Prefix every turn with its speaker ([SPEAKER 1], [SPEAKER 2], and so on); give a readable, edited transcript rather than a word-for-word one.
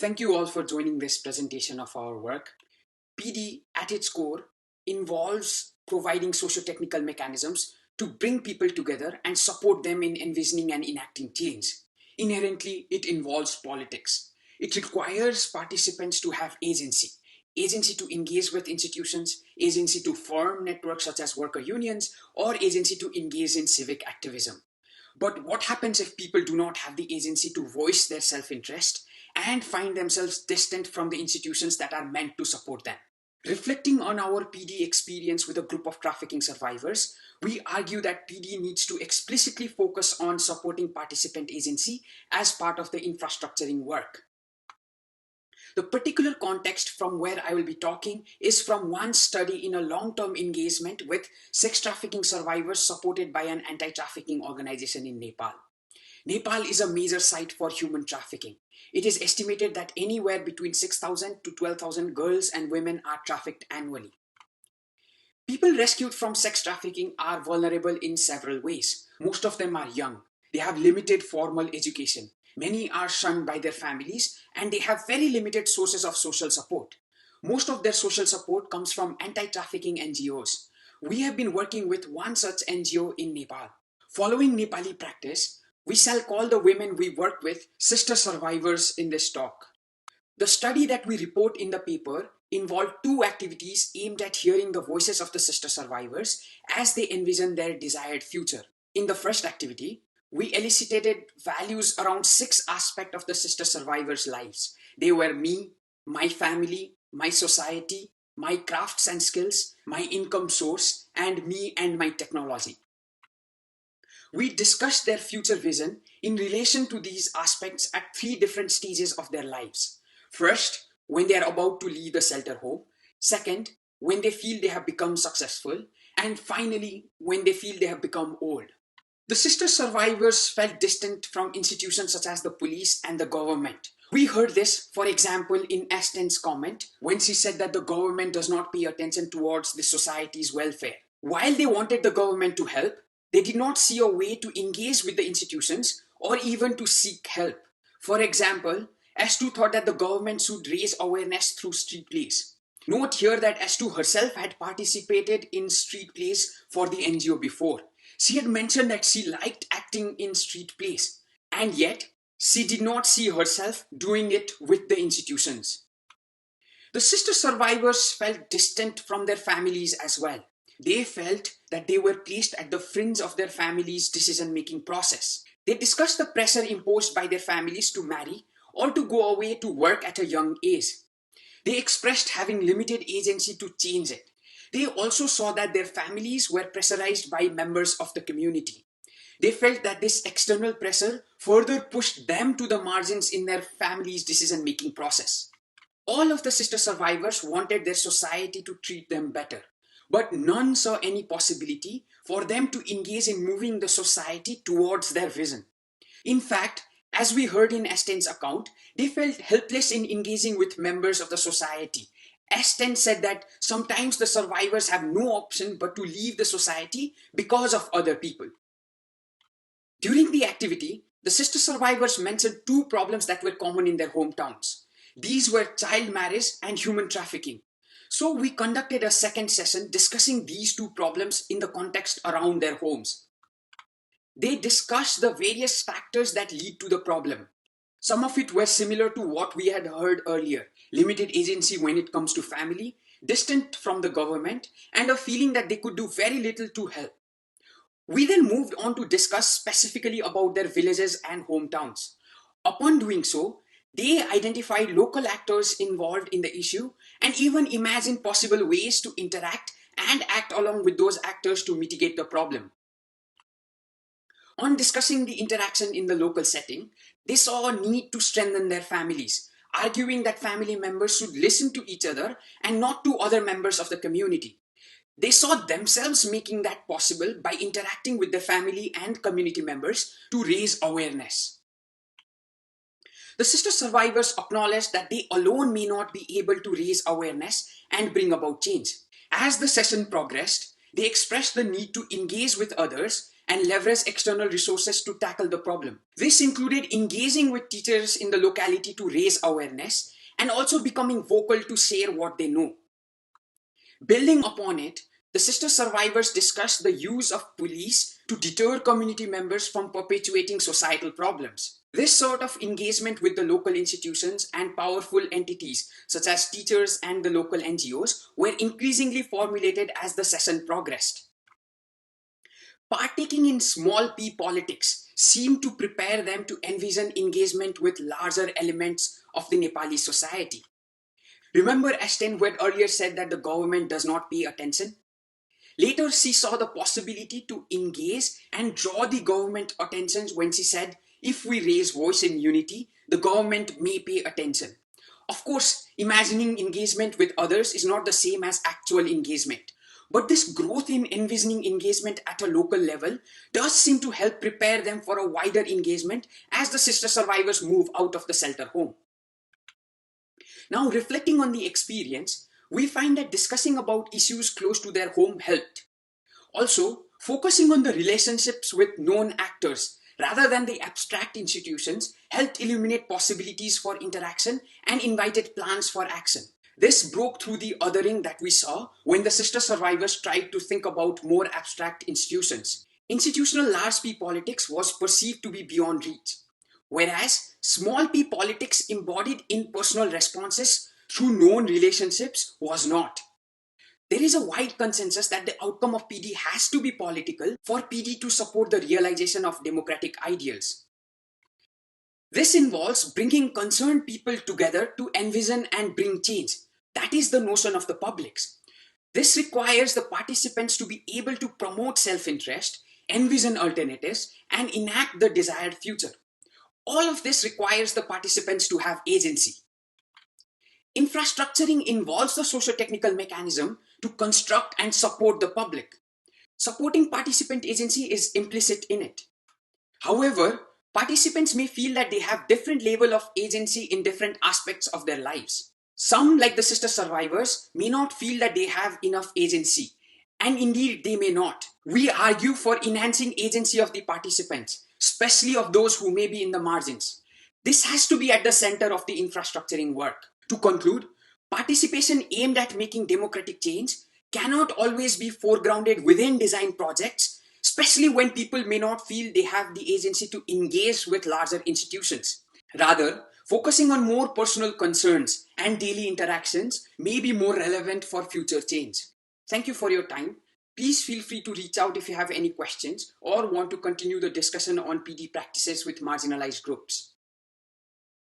[SPEAKER 1] Thank you all for joining this presentation of our work. PD at its core involves providing socio-technical mechanisms to bring people together and support them in envisioning and enacting change. Inherently, it involves politics. It requires participants to have agency. Agency to engage with institutions, agency to form networks such as worker unions, or agency to engage in civic activism. But what happens if people do not have the agency to voice their self-interest and find themselves distant from the institutions that are meant to support them? Reflecting on our PD experience with a group of trafficking survivors, we argue that PD needs to explicitly focus on supporting participant agency as part of the infrastructuring work. The particular context from where I will be talking is from one study in a long-term engagement with sex trafficking survivors supported by an anti-trafficking organization in Nepal. Nepal is a major site for human trafficking. It is estimated that anywhere between 6,000 to 12,000 girls and women are trafficked annually. People rescued from sex trafficking are vulnerable in several ways. Most of them are young. They have limited formal education. Many are shunned by their families, and they have very limited sources of social support. Most of their social support comes from anti-trafficking NGOs. We have been working with one such NGO in Nepal. Following Nepali practice, we shall call the women we work with sister survivors in this talk. The study that we report in the paper involved two activities aimed at hearing the voices of the sister survivors as they envision their desired future. In the first activity, we elicited values around 6 aspects of the sister survivors' lives. They were me, my family, my society, my crafts and skills, my income source, and me and my technology. We discussed their future vision in relation to these aspects at 3 different stages of their lives. First, when they are about to leave the shelter home. Second, when they feel they have become successful. And finally, when they feel they have become old. The sister survivors felt distant from institutions such as the police and the government. We heard this, for example, in Ashton's comment when she said that the government does not pay attention towards the society's welfare. While they wanted the government to help, they did not see a way to engage with the institutions or even to seek help. For example, Ashtu thought that the government should raise awareness through street plays. Note here that Ashtu herself had participated in street plays for the NGO before. She had mentioned that she liked acting in street plays, and yet she did not see herself doing it with the institutions. The sister survivors felt distant from their families as well. They felt that they were placed at the fringe of their family's decision-making process. They discussed the pressure imposed by their families to marry or to go away to work at a young age. They expressed having limited agency to change it. They also saw that their families were pressurized by members of the community. They felt that this external pressure further pushed them to the margins in their family's decision-making process. All of the sister survivors wanted their society to treat them better, but none saw any possibility for them to engage in moving the society towards their vision. In fact, as we heard in Ashton's account, they felt helpless in engaging with members of the society. Ashton said that sometimes the survivors have no option but to leave the society because of other people. During the activity, the sister survivors mentioned 2 problems that were common in their hometowns. These were child marriage and human trafficking. So we conducted a second session discussing these 2 problems in the context around their homes. They discussed the various factors that lead to the problem. Some of it were similar to what we had heard earlier: limited agency when it comes to family, distant from the government, and a feeling that they could do very little to help. We then moved on to discuss specifically about their villages and hometowns. Upon doing so, they identified local actors involved in the issue and even imagined possible ways to interact and act along with those actors to mitigate the problem. On discussing the interaction in the local setting, they saw a need to strengthen their families, arguing that family members should listen to each other and not to other members of the community. They saw themselves making that possible by interacting with their family and community members to raise awareness. The sister survivors acknowledged that they alone may not be able to raise awareness and bring about change. As the session progressed, they expressed the need to engage with others and leverage external resources to tackle the problem. This included engaging with teachers in the locality to raise awareness and also becoming vocal to share what they know. Building upon it, the sister survivors discussed the use of police to deter community members from perpetuating societal problems. This sort of engagement with the local institutions and powerful entities, such as teachers and the local NGOs, were increasingly formulated as the session progressed. Partaking in small p politics seemed to prepare them to envision engagement with larger elements of the Nepali society. Remember Ashton who had earlier said that the government does not pay attention? Later, she saw the possibility to engage and draw the government attention when she said, if we raise voice in unity, the government may pay attention. Of course, imagining engagement with others is not the same as actual engagement. But this growth in envisioning engagement at a local level does seem to help prepare them for a wider engagement as the sister survivors move out of the shelter home. Now, reflecting on the experience, we find that discussing about issues close to their home helped. Also, focusing on the relationships with known actors rather than the abstract institutions helped illuminate possibilities for interaction and invited plans for action. This broke through the othering that we saw when the sister survivors tried to think about more abstract institutions. Institutional large P politics was perceived to be beyond reach, whereas small p politics embodied impersonal responses through known relationships was not. There is a wide consensus that the outcome of PD has to be political for PD to support the realization of democratic ideals. This involves bringing concerned people together to envision and bring change. That is the notion of the publics. This requires the participants to be able to promote self-interest, envision alternatives, and enact the desired future. All of this requires the participants to have agency. Infrastructuring involves the socio-technical mechanism to construct and support the public. Supporting participant agency is implicit in it. However, participants may feel that they have different level of agency in different aspects of their lives. Some, like the sister survivors, may not feel that they have enough agency, and indeed they may not. We argue for enhancing agency of the participants, especially of those who may be in the margins. This has to be at the center of the infrastructuring work. To conclude, participation aimed at making democratic change cannot always be foregrounded within design projects, especially when people may not feel they have the agency to engage with larger institutions. Rather, focusing on more personal concerns and daily interactions may be more relevant for future change. Thank you for your time. Please feel free to reach out if you have any questions or want to continue the discussion on PD practices with marginalized groups.